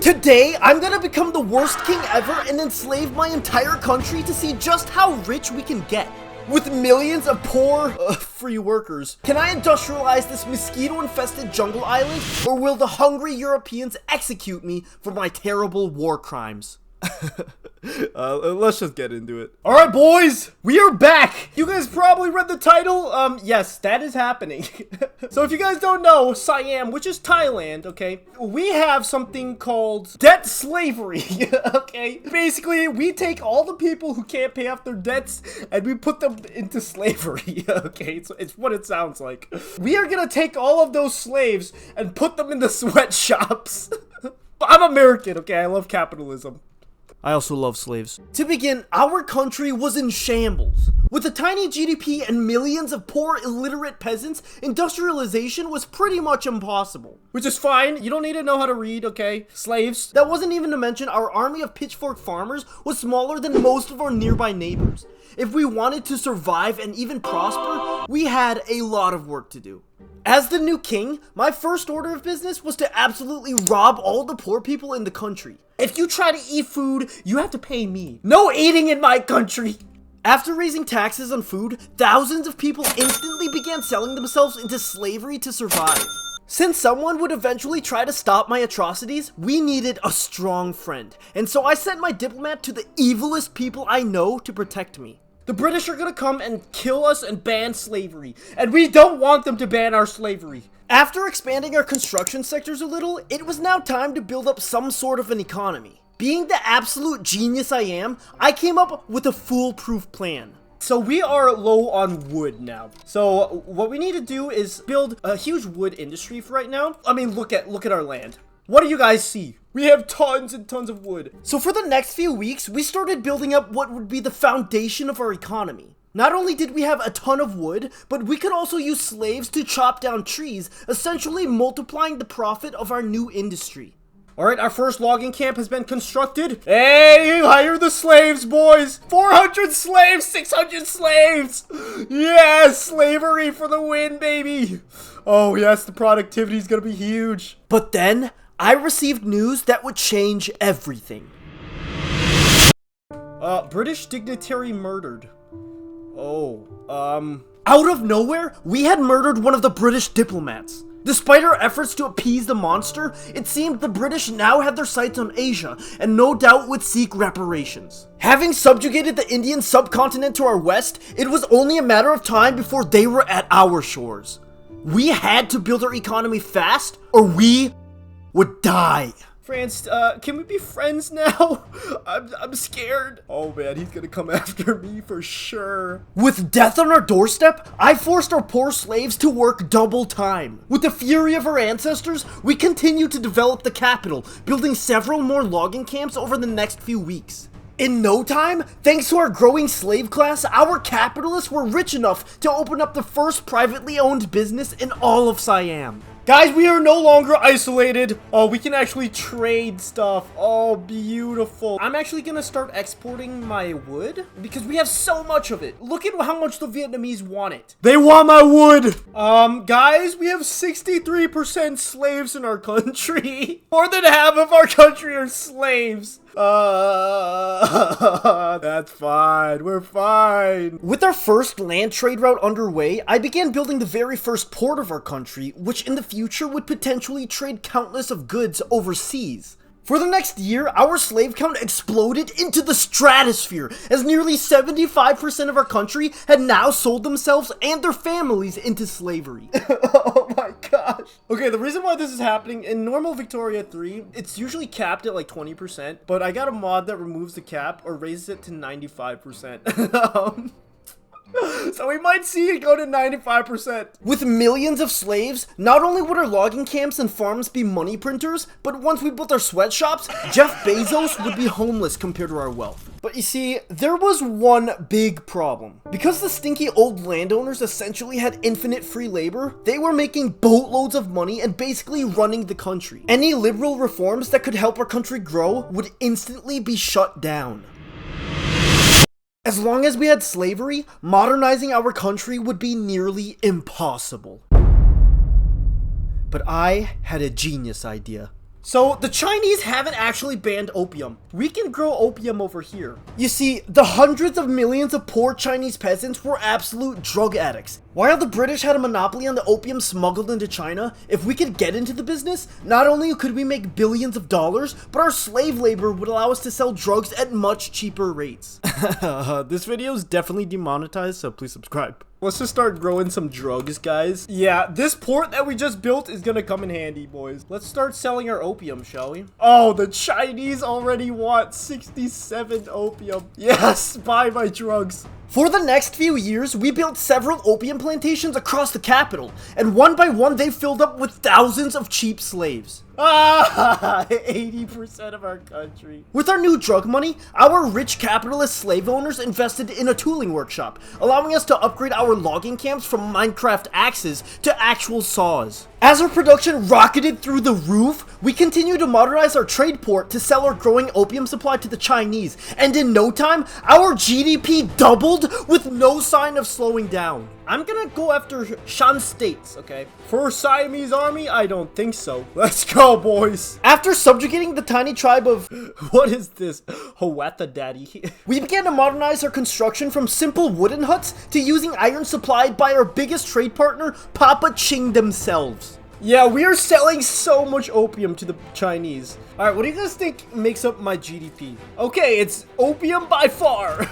Today, I'm gonna become the worst king ever and enslave my entire country to see just how rich we can get. With millions of poor, free workers. Can I industrialize this mosquito-infested jungle island, or will the hungry Europeans execute me for my terrible war crimes? Let's just get into it. All right, boys, we are back. You guys probably read the title. Yes, that is happening. So if you guys don't know, Siam, which is Thailand, okay, we have something called debt slavery, okay? Basically, we take all the people who can't pay off their debts and we put them into slavery, okay? It's what it sounds like. We are gonna take all of those slaves and put them in the sweatshops. I'm American, okay? I love capitalism. I also love slaves. To begin, our country was in shambles. With a tiny GDP and millions of poor, illiterate peasants, industrialization was pretty much impossible. Which is fine, you don't need to know how to read, okay? Slaves. That wasn't even to mention our army of pitchfork farmers was smaller than most of our nearby neighbors. If we wanted to survive and even prosper, we had a lot of work to do. As the new king, my first order of business was to absolutely rob all the poor people in the country. If you try to eat food, you have to pay me. No eating in my country! After raising taxes on food, thousands of people instantly began selling themselves into slavery to survive. Since someone would eventually try to stop my atrocities, we needed a strong friend. And so I sent my diplomat to the evilest people I know to protect me. The British are gonna come and kill us and ban slavery, and we don't want them to ban our slavery. After expanding our construction sectors a little, it was now time to build up some sort of an economy. Being the absolute genius I am, I came up with a foolproof plan. So we are low on wood now. So what we need to do is build a huge wood industry for right now. I mean, look at our land. What do you guys see? We have tons and tons of wood. So for the next few weeks, we started building up what would be the foundation of our economy. Not only did we have a ton of wood, but we could also use slaves to chop down trees, essentially multiplying the profit of our new industry. All right, our first logging camp has been constructed. Hey, hire the slaves, boys. 400 slaves, 600 slaves. Yes, slavery for the win, baby. Oh yes, the productivity is gonna be huge. But then, I received news that would change everything. British dignitary murdered. Out of nowhere, we had murdered one of the British diplomats. Despite our efforts to appease the monster, it seemed the British now had their sights on Asia, and no doubt would seek reparations. Having subjugated the Indian subcontinent to our west, it was only a matter of time before they were at our shores. We had to build our economy fast, or we would die. France, can we be friends now? I'm scared. Oh man, he's gonna come after me for sure. With death on our doorstep, I forced our poor slaves to work double time. With the fury of our ancestors, we continued to develop the capital, building several more logging camps over the next few weeks. In no time, thanks to our growing slave class, our capitalists were rich enough to open up the first privately owned business in all of Siam. Guys, we are no longer isolated. Oh, we can actually trade stuff. Oh, beautiful. I'm actually gonna start exporting my wood because we have so much of it. Look at how much the Vietnamese want it. They want my wood. Guys, we have 63% slaves in our country. More than half of our country are slaves. That's fine. We're fine. With our first land trade route underway, I began building the very first port of our country, which in the future would potentially trade countless of goods overseas. For the next year, our slave count exploded into the stratosphere, as nearly 75% of our country had now sold themselves and their families into slavery. Oh my gosh. Okay, the reason why this is happening, in normal Victoria 3, it's usually capped at like 20%, but I got a mod that removes the cap or raises it to 95%. So we might see it go to 95%. With millions of slaves, not only would our logging camps and farms be money printers, but once we built our sweatshops, Jeff Bezos would be homeless compared to our wealth. But you see, there was one big problem. Because the stinky old landowners essentially had infinite free labor, they were making boatloads of money and basically running the country. Any liberal reforms that could help our country grow would instantly be shut down. As long as we had slavery, modernizing our country would be nearly impossible. But I had a genius idea. So, the Chinese haven't actually banned opium. We can grow opium over here. You see, the hundreds of millions of poor Chinese peasants were absolute drug addicts. While the British had a monopoly on the opium smuggled into China, if we could get into the business, not only could we make billions of dollars, but our slave labor would allow us to sell drugs at much cheaper rates. This video is definitely demonetized, so please subscribe. Let's just start growing some drugs, guys. Yeah, this port that we just built is gonna come in handy, boys. Let's start selling our opium, shall we? Oh, the Chinese already want 67 opium. Yes, buy my drugs. For the next few years, we built several opium plantations across the capital, and one by one they filled up with thousands of cheap slaves. 80% of our country. With our new drug money, our rich capitalist slave owners invested in a tooling workshop, allowing us to upgrade our logging camps from Minecraft axes to actual saws. As our production rocketed through the roof, we continued to modernize our trade port to sell our growing opium supply to the Chinese, and in no time, our GDP doubled with no sign of slowing down. I'm gonna go after Shan states, okay? For Siamese army, I don't think so. Let's go, boys. After subjugating the tiny tribe of... What is this? Hawatha Daddy. We began to modernize our construction from simple wooden huts to using iron supplied by our biggest trade partner, Papa Ching themselves. Yeah, we are selling so much opium to the Chinese. Alright, what do you guys think makes up my GDP? Okay, it's opium by far.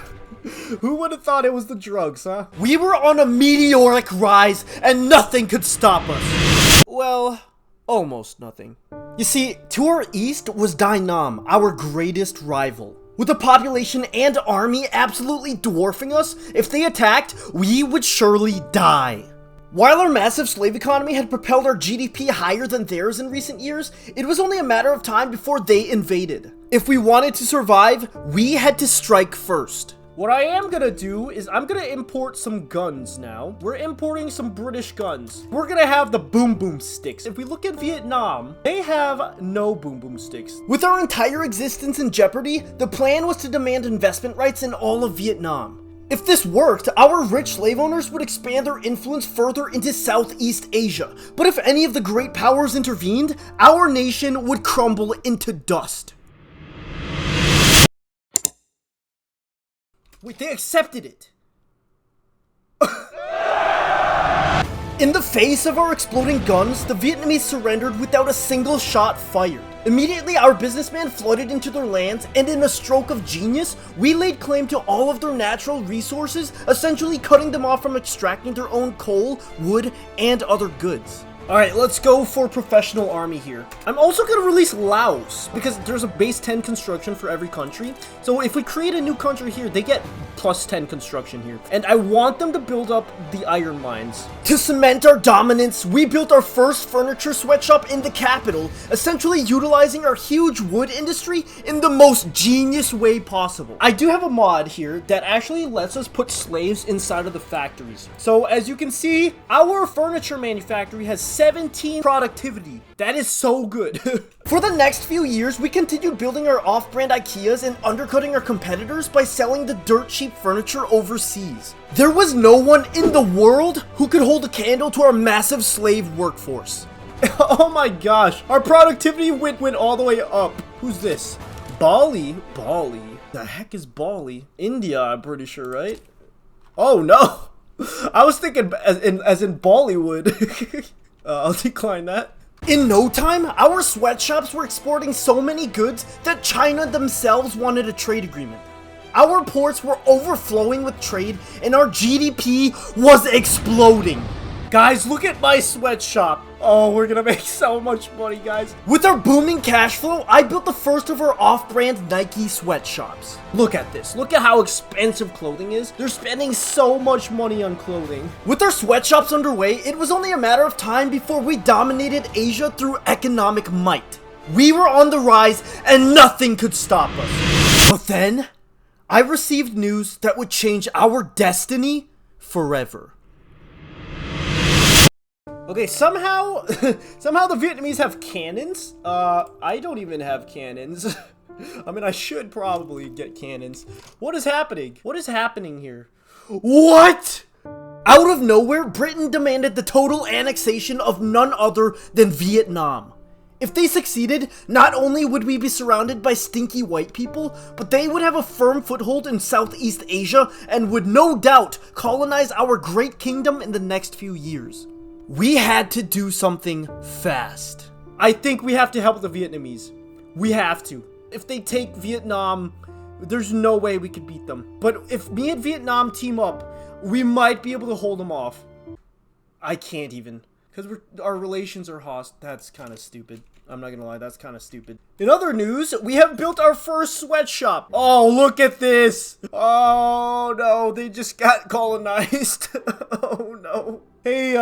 Who would have thought it was the drugs, huh? We were on a meteoric rise, and nothing could stop us. Well, almost nothing. You see, to our east was Dainam, our greatest rival. With a population and army absolutely dwarfing us, if they attacked, we would surely die. While our massive slave economy had propelled our GDP higher than theirs in recent years, it was only a matter of time before they invaded. If we wanted to survive, we had to strike first. What I am gonna do is I'm gonna import some guns now. We're importing some British guns. We're gonna have the boom boom sticks. If we look at Vietnam, they have no boom boom sticks. With our entire existence in jeopardy, the plan was to demand investment rights in all of Vietnam. If this worked, our rich slave owners would expand their influence further into Southeast Asia. But if any of the great powers intervened, our nation would crumble into dust. Wait, they accepted it. In the face of our exploding guns, the Vietnamese surrendered without a single shot fired. Immediately, our businessmen flooded into their lands, and in a stroke of genius, we laid claim to all of their natural resources, essentially cutting them off from extracting their own coal, wood, and other goods. Alright, let's go for professional army here. I'm also going to release Laos, because there's a base 10 construction for every country. So if we create a new country here, they get plus 10 construction here. And I want them to build up the iron mines. To cement our dominance, we built our first furniture sweatshop in the capital, essentially utilizing our huge wood industry in the most genius way possible. I do have a mod here that actually lets us put slaves inside of the factories. So as you can see, our furniture manufactory has 17 productivity. That is so good. For the next few years, we continued building our off-brand IKEAs and undercutting our competitors by selling the dirt cheap furniture overseas. There was no one in the world who could hold a candle to our massive slave workforce. Oh my gosh, our productivity went all the way up. Who's this? Bali? Bali? The heck is Bali? India, I'm pretty sure, right? Oh no. I was thinking as in Bollywood. I'll decline that. In no time, our sweatshops were exporting so many goods that China themselves wanted a trade agreement. Our ports were overflowing with trade, and our GDP was exploding. Guys, look at my sweatshop. Oh, we're gonna make so much money, guys. With our booming cash flow, I built the first of our off-brand Nike sweatshops. Look at this. Look at how expensive clothing is. They're spending so much money on clothing. With our sweatshops underway, it was only a matter of time before we dominated Asia through economic might. We were on the rise, and nothing could stop us. But then, I received news that would change our destiny forever. Okay, somehow the Vietnamese have cannons. I don't even have cannons. I mean, I should probably get cannons. What is happening? What is happening here? What? Out of nowhere, Britain demanded the total annexation of none other than Vietnam. If they succeeded, not only would we be surrounded by stinky white people, but they would have a firm foothold in Southeast Asia and would no doubt colonize our great kingdom in the next few years. We had to do something fast. I think we have to help the Vietnamese. We have to. If they take Vietnam, there's no way we could beat them. But if me and Vietnam team up, we might be able to hold them off. I can't even. Because our relations are hostile. That's kind of stupid. I'm not gonna lie, that's kind of stupid. In other news, we have built our first sweatshop. Oh, look at this. Oh, no, they just got colonized. Oh, no. Hey,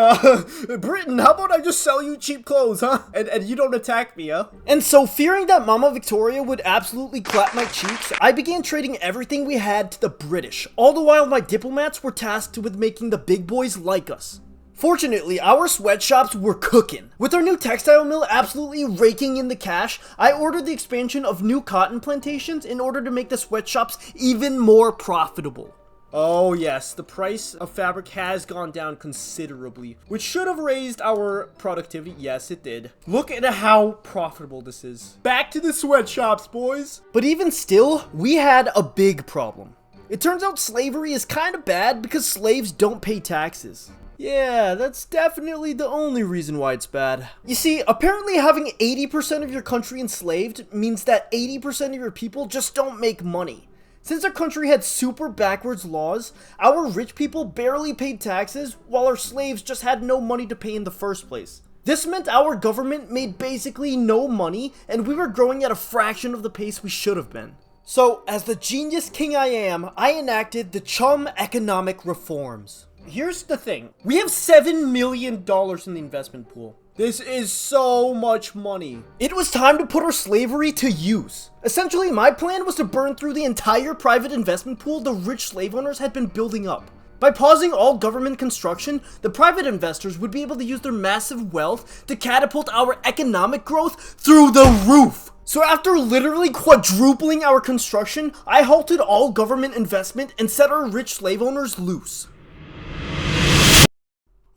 Britain, how about I just sell you cheap clothes, huh? And you don't attack me, huh? And so, fearing that Mama Victoria would absolutely clap my cheeks, I began trading everything we had to the British, all the while my diplomats were tasked with making the big boys like us. Fortunately, our sweatshops were cooking. With our new textile mill absolutely raking in the cash, I ordered the expansion of new cotton plantations in order to make the sweatshops even more profitable. Oh yes, the price of fabric has gone down considerably, which should have raised our productivity. Yes, it did. Look at how profitable this is. Back to the sweatshops, boys. But even still, we had a big problem. It turns out slavery is kind of bad because slaves don't pay taxes. Yeah, that's definitely the only reason why it's bad. You see, apparently having 80% of your country enslaved means that 80% of your people just don't make money. Since our country had super backwards laws, our rich people barely paid taxes, while our slaves just had no money to pay in the first place. This meant our government made basically no money, and we were growing at a fraction of the pace we should have been. So, as the genius king I am, I enacted the Chummp economic reforms. Here's the thing. We have $7 million in the investment pool. This is so much money. It was time to put our slavery to use. Essentially, my plan was to burn through the entire private investment pool the rich slave owners had been building up. By pausing all government construction, the private investors would be able to use their massive wealth to catapult our economic growth through the roof. So after literally quadrupling our construction, I halted all government investment and set our rich slave owners loose.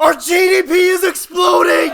Our GDP is exploding!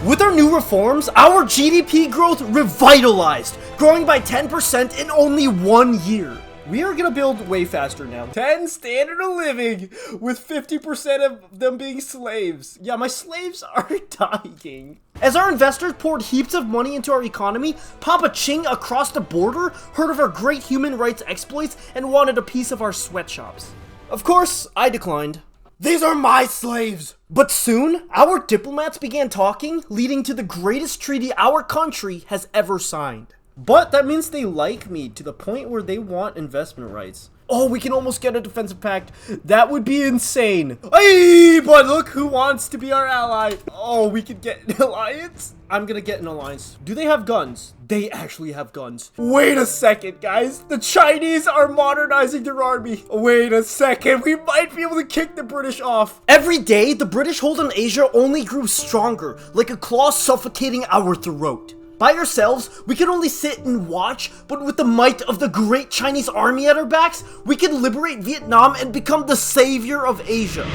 With our new reforms, our GDP growth revitalized, growing by 10% in only 1 year. We are gonna build way faster now. 10 standard of living, with 50% of them being slaves. Yeah, my slaves are dying. As our investors poured heaps of money into our economy, Papa Ching across the border heard of our great human rights exploits and wanted a piece of our sweatshops. Of course, I declined. These are my slaves! But soon, our diplomats began talking, leading to the greatest treaty our country has ever signed. But that means they like me to the point where they want investment rights. Oh, we can almost get a defensive pact. That would be insane. Hey, but look who wants to be our ally. Oh, we could get an alliance? I'm gonna get an alliance. Do they have guns? They actually have guns. Wait a second, guys. The Chinese are modernizing their army. Wait a second. We might be able to kick the British off. Every day, the British hold on Asia only grew stronger, like a claw suffocating our throat. By ourselves, we could only sit and watch, but with the might of the great Chinese army at our backs, we could liberate Vietnam and become the savior of Asia.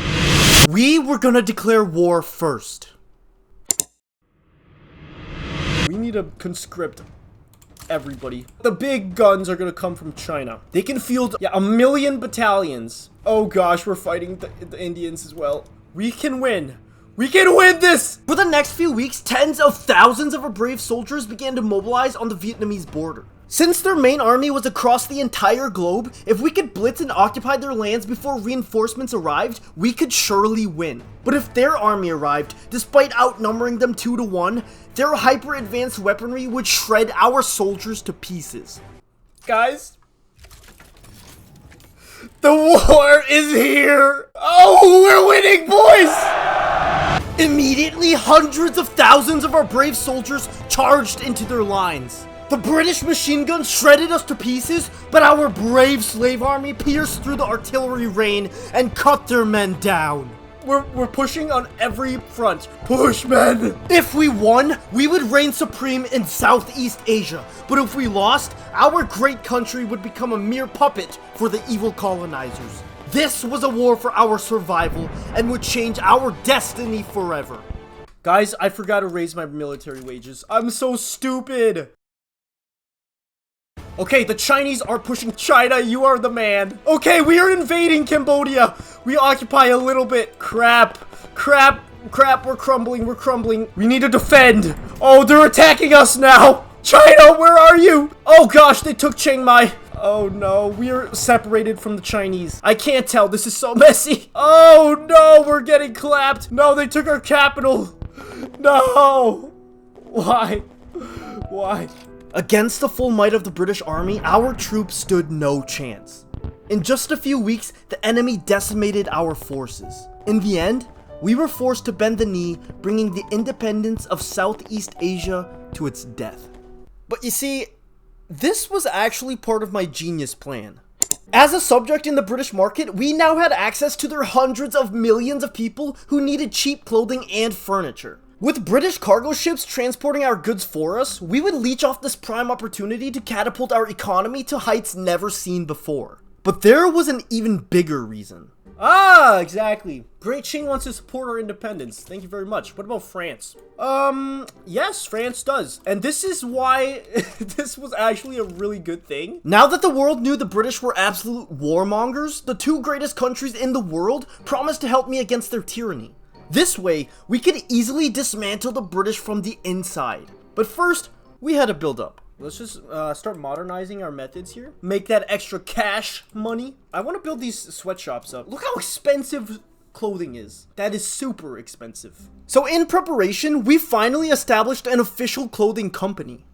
We were gonna declare war first. We need to conscript everybody. The big guns are gonna come from China. They can field, 1 million battalions. Oh gosh, we're fighting the Indians as well. We can win. We can win this! For the next few weeks, tens of thousands of our brave soldiers began to mobilize on the Vietnamese border. Since their main army was across the entire globe, if we could blitz and occupy their lands before reinforcements arrived, we could surely win. But if their army arrived, despite outnumbering them 2 to 1, their hyper-advanced weaponry would shred our soldiers to pieces. Guys, the war is here! Oh, we're winning, boys! Immediately, hundreds of thousands of our brave soldiers charged into their lines. The British machine guns shredded us to pieces, but our brave slave army pierced through the artillery rain and cut their men down. We're pushing on every front. Push, men! If we won, we would reign supreme in Southeast Asia. But if we lost, our great country would become a mere puppet for the evil colonizers. This was a war for our survival and would change our destiny forever. Guys, I forgot to raise my military wages. I'm so stupid. Okay, the Chinese are pushing China. You are the man. Okay, we are invading Cambodia. We occupy a little bit. Crap. Crap. Crap. We're crumbling. We're crumbling. We need to defend. Oh, they're attacking us now. China, where are you? Oh, gosh, they took Chiang Mai. Oh, no. We are separated from the Chinese. I can't tell. This is so messy. Oh, no. We're getting clapped. No, they took our capital. No. Why? Why? Against the full might of the British Army, our troops stood no chance. In just a few weeks, the enemy decimated our forces. In the end, we were forced to bend the knee, bringing the independence of Southeast Asia to its death. But you see, this was actually part of my genius plan. As a subject in the British market, we now had access to their hundreds of millions of people who needed cheap clothing and furniture. With British cargo ships transporting our goods for us, we would leech off this prime opportunity to catapult our economy to heights never seen before. But there was an even bigger reason. Ah, exactly. Great Qing wants to support our independence. Thank you very much. What about France? Yes, France does. And this is why this was actually a really good thing. Now that the world knew the British were absolute warmongers, the two greatest countries in the world promised to help me against their tyranny. This way, we could easily dismantle the British from the inside. But first, we had to build up. Let's just start modernizing our methods here. Make that extra cash money. I want to build these sweatshops up. Look how expensive clothing is. That is super expensive. So in preparation, we finally established an official clothing company.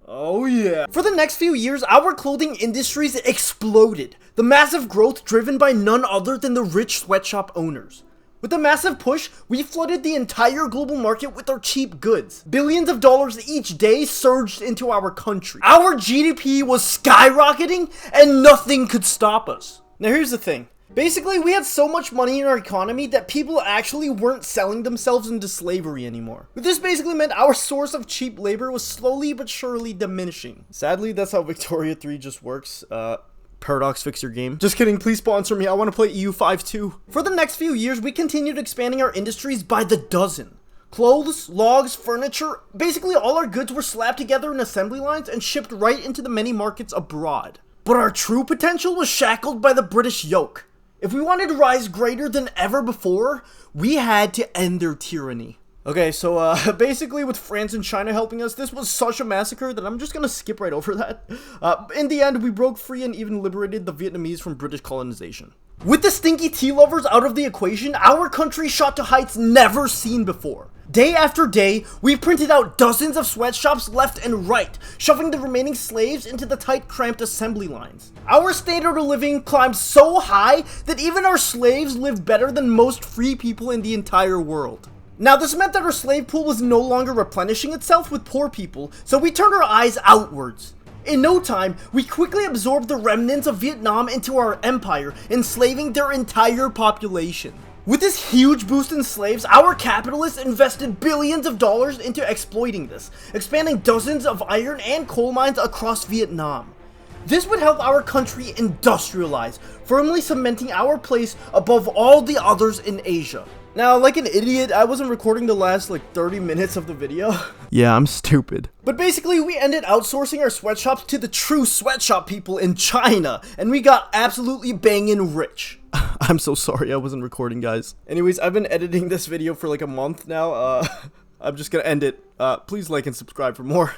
Oh yeah. For the next few years, our clothing industries exploded. The massive growth driven by none other than the rich sweatshop owners. With a massive push, we flooded the entire global market with our cheap goods. Billions of dollars each day surged into our country. Our GDP was skyrocketing and nothing could stop us. Now here's the thing. Basically, we had so much money in our economy that people actually weren't selling themselves into slavery anymore. This basically meant our source of cheap labor was slowly but surely diminishing. Sadly, that's how Victoria 3 just works. Paradox, fix your game. Just kidding, please sponsor me. I want to play EU5 too. For the next few years, we continued expanding our industries by the dozen. Clothes, logs, furniture, basically all our goods were slapped together in assembly lines and shipped right into the many markets abroad. But our true potential was shackled by the British yoke. If we wanted to rise greater than ever before, we had to end their tyranny. Okay, so basically with France and China helping us, this was such a massacre that I'm just gonna skip right over that. In the end, we broke free and even liberated the Vietnamese from British colonization. With the stinky tea lovers out of the equation, our country shot to heights never seen before. Day after day, we printed out dozens of sweatshops left and right, shoving the remaining slaves into the tight, cramped assembly lines. Our standard of living climbed so high that even our slaves lived better than most free people in the entire world. Now, this meant that our slave pool was no longer replenishing itself with poor people, so we turned our eyes outwards. In no time, we quickly absorbed the remnants of Vietnam into our empire, enslaving their entire population. With this huge boost in slaves, our capitalists invested billions of dollars into exploiting this, expanding dozens of iron and coal mines across Vietnam. This would help our country industrialize, firmly cementing our place above all the others in Asia. Now, like an idiot, I wasn't recording the last, 30 minutes of the video. Yeah, I'm stupid. But basically, we ended outsourcing our sweatshops to the true sweatshop people in China, and we got absolutely bangin' rich. I'm so sorry I wasn't recording, guys. Anyways, I've been editing this video for a month now. I'm just gonna end it. Please like and subscribe for more.